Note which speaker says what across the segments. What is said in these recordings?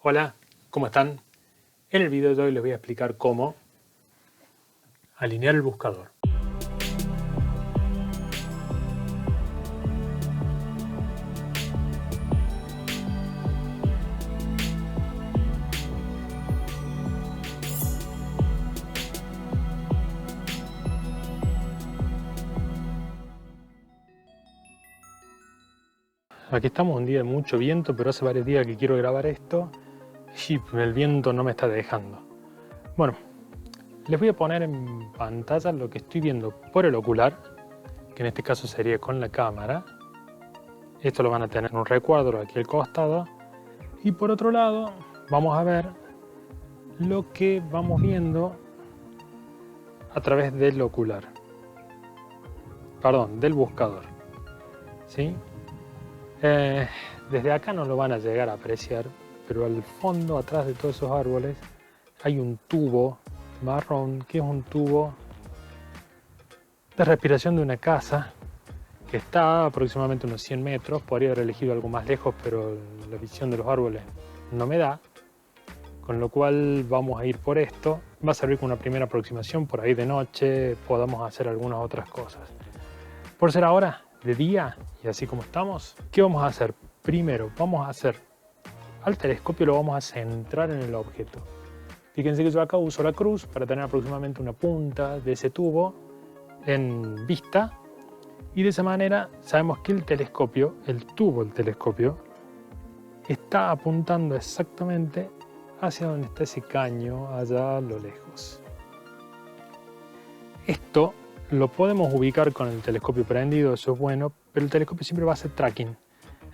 Speaker 1: Hola, ¿cómo están? En el video de hoy les voy a explicar cómo alinear el buscador. Aquí estamos, un día de mucho viento, pero hace varios días que quiero grabar esto y el viento no me está dejando. Bueno, les voy a poner en pantalla lo que estoy viendo por el ocular, que en este caso sería con la cámara. Esto lo van a tener en un recuadro aquí al costado. Y por otro lado, vamos a ver lo que vamos viendo a través del ocular. Perdón, del buscador. ¿Sí? Desde acá no lo van a llegar a apreciar, pero al fondo, atrás de todos esos árboles, hay un tubo marrón, que es un tubo de respiración de una casa que está a aproximadamente unos 100 metros. Podría haber elegido algo más lejos, pero la visión de los árboles no me da, con lo cual vamos a ir por esto. Va a servir como una primera aproximación, por ahí de noche podamos hacer algunas otras cosas. Por ser ahora de día y así como estamos, ¿qué vamos a hacer? Primero vamos a hacer al telescopio, lo vamos a centrar en el objeto. Fíjense que yo acá uso la cruz para tener aproximadamente una punta de ese tubo en vista, y de esa manera sabemos que el telescopio, el tubo del telescopio, está apuntando exactamente hacia donde está ese caño allá a lo lejos. Esto lo podemos ubicar con el telescopio prendido, eso es bueno, pero el telescopio siempre va a hacer tracking.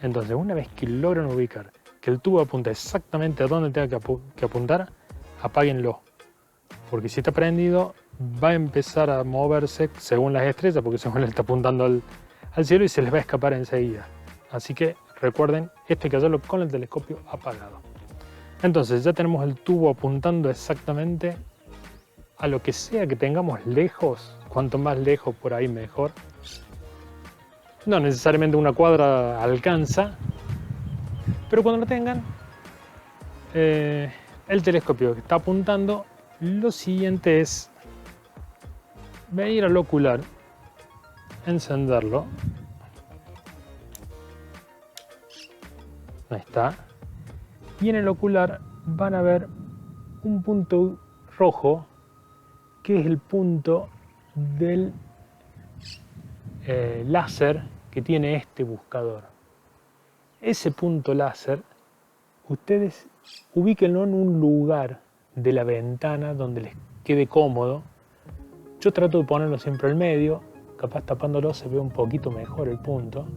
Speaker 1: Entonces, una vez que logran ubicar que el tubo apunta exactamente a donde tenga que apuntar, apáguenlo. Porque si está prendido, va a empezar a moverse según las estrellas, porque según él está apuntando al cielo y se les va a escapar enseguida. Así que recuerden, esto hay que hacerlo con el telescopio apagado. Entonces, ya tenemos el tubo apuntando exactamente a lo que sea que tengamos lejos. Cuanto más lejos por ahí mejor. No necesariamente una cuadra alcanza, pero cuando lo tengan, el telescopio que está apuntando, lo siguiente es venir al ocular, encenderlo. Ahí está. Y en el ocular van a ver un punto rojo, que es el punto del láser que tiene este buscador. Ese punto láser, ustedes ubíquenlo en un lugar de la ventana donde les quede cómodo. Yo trato de ponerlo siempre al medio, capaz tapándolo se ve un poquito mejor el punto.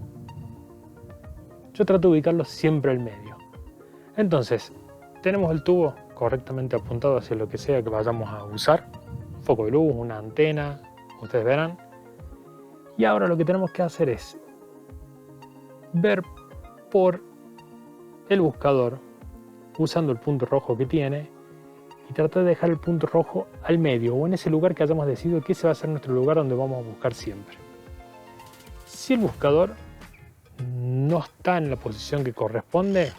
Speaker 1: Yo trato de ubicarlo siempre al medio. Entonces, tenemos el tubo correctamente apuntado hacia lo que sea que vayamos a usar. Un foco de luz, una antena, ustedes verán. Y ahora lo que tenemos que hacer es ver por el buscador, usando el punto rojo que tiene, y tratar de dejar el punto rojo al medio, o en ese lugar que hayamos decidido que ese va a ser nuestro lugar donde vamos a buscar siempre. Si el buscador no está en la posición que corresponde,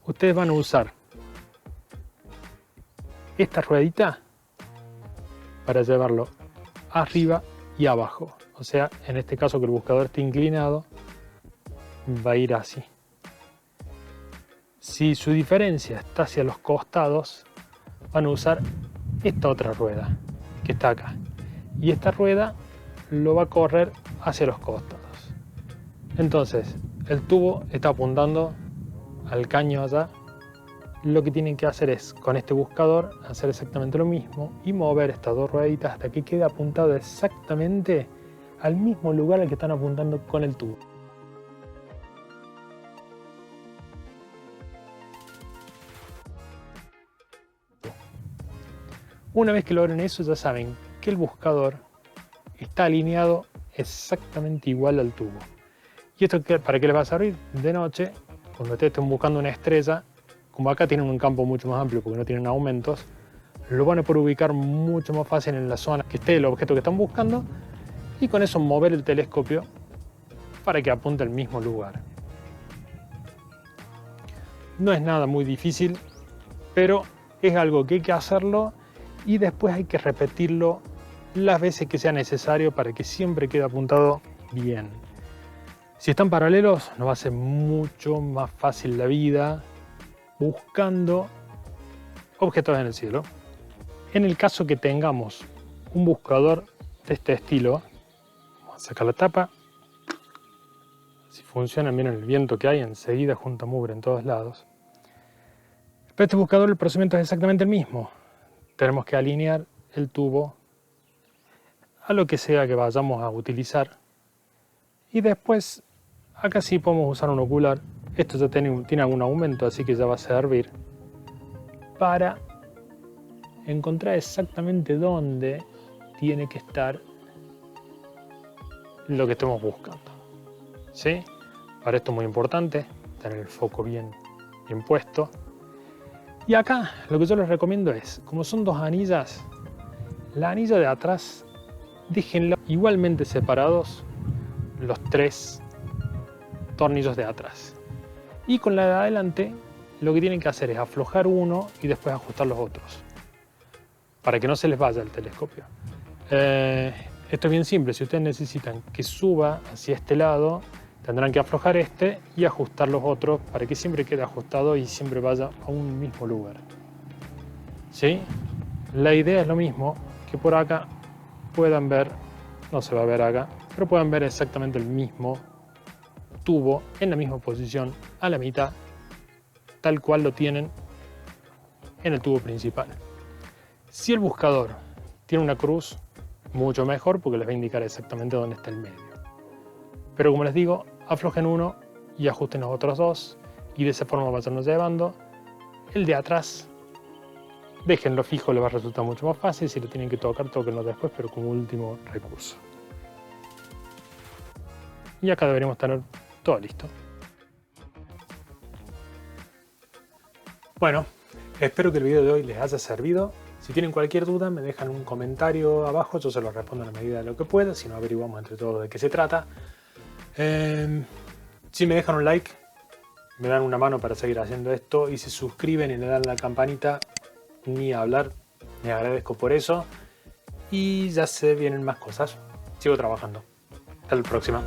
Speaker 1: ustedes van a usar esta ruedita para llevarlo arriba y abajo. O sea, en este caso que el buscador esté inclinado, va a ir así. Si su diferencia está hacia los costados, van a usar esta otra rueda que está acá. Y esta rueda lo va a correr hacia los costados. Entonces, el tubo está apuntando al caño allá. Lo que tienen que hacer es, con este buscador, hacer exactamente lo mismo y mover estas dos rueditas hasta que quede apuntado exactamente al mismo lugar al que están apuntando con el tubo. Una vez que logren eso, ya saben que el buscador está alineado exactamente igual al tubo. ¿Y esto para qué les va a servir? De noche, cuando ustedes estén buscando una estrella, como acá tienen un campo mucho más amplio porque no tienen aumentos, lo van a poder ubicar mucho más fácil en la zona que esté el objeto que están buscando, y con eso mover el telescopio para que apunte al mismo lugar. No es nada muy difícil, pero es algo que hay que hacerlo y después hay que repetirlo las veces que sea necesario para que siempre quede apuntado bien. Si están paralelos, nos va a ser mucho más fácil la vida buscando objetos en el cielo. En el caso que tengamos un buscador de este estilo, vamos a sacar la tapa. Si funciona, miren el viento que hay, enseguida junta mugre en todos lados. Pero este buscador, el procedimiento es exactamente el mismo. Tenemos que alinear el tubo a lo que sea que vayamos a utilizar. Y después, acá sí podemos usar un ocular. Esto ya tiene algún aumento, así que ya va a servir para encontrar exactamente dónde tiene que estar lo que estemos buscando. ¿Sí? Para esto es muy importante tener el foco bien puesto. Y acá lo que yo les recomiendo es, como son dos anillas, la anilla de atrás déjenla igualmente separados los 3 tornillos de atrás. Y con la de adelante lo que tienen que hacer es aflojar uno y después ajustar los otros, para que no se les vaya el telescopio. Esto es bien simple, si ustedes necesitan que suba hacia este lado, tendrán que aflojar este y ajustar los otros para que siempre quede ajustado y siempre vaya a un mismo lugar. ¿Sí? La idea es lo mismo, que por acá puedan ver, no se va a ver acá, pero puedan ver exactamente el mismo tubo en la misma posición, a la mitad, tal cual lo tienen en el tubo principal. Si el buscador tiene una cruz, mucho mejor porque les va a indicar exactamente dónde está el medio. Pero como les digo, aflojen uno y ajusten los otros dos y de esa forma vayannos llevando. El de atrás, déjenlo fijo, les va a resultar mucho más fácil. Si lo tienen que tocar, tóquenlo después, pero como último recurso. Y acá deberíamos tener todo listo. Bueno, espero que el video de hoy les haya servido. Si tienen cualquier duda, me dejan un comentario abajo, yo se lo respondo en la medida de lo que pueda, si no averiguamos entre todos de qué se trata. Si me dejan un like, me dan una mano para seguir haciendo esto, y se suscriben y le dan la campanita, ni hablar, me agradezco por eso. Y ya se vienen más cosas, sigo trabajando. Hasta la próxima.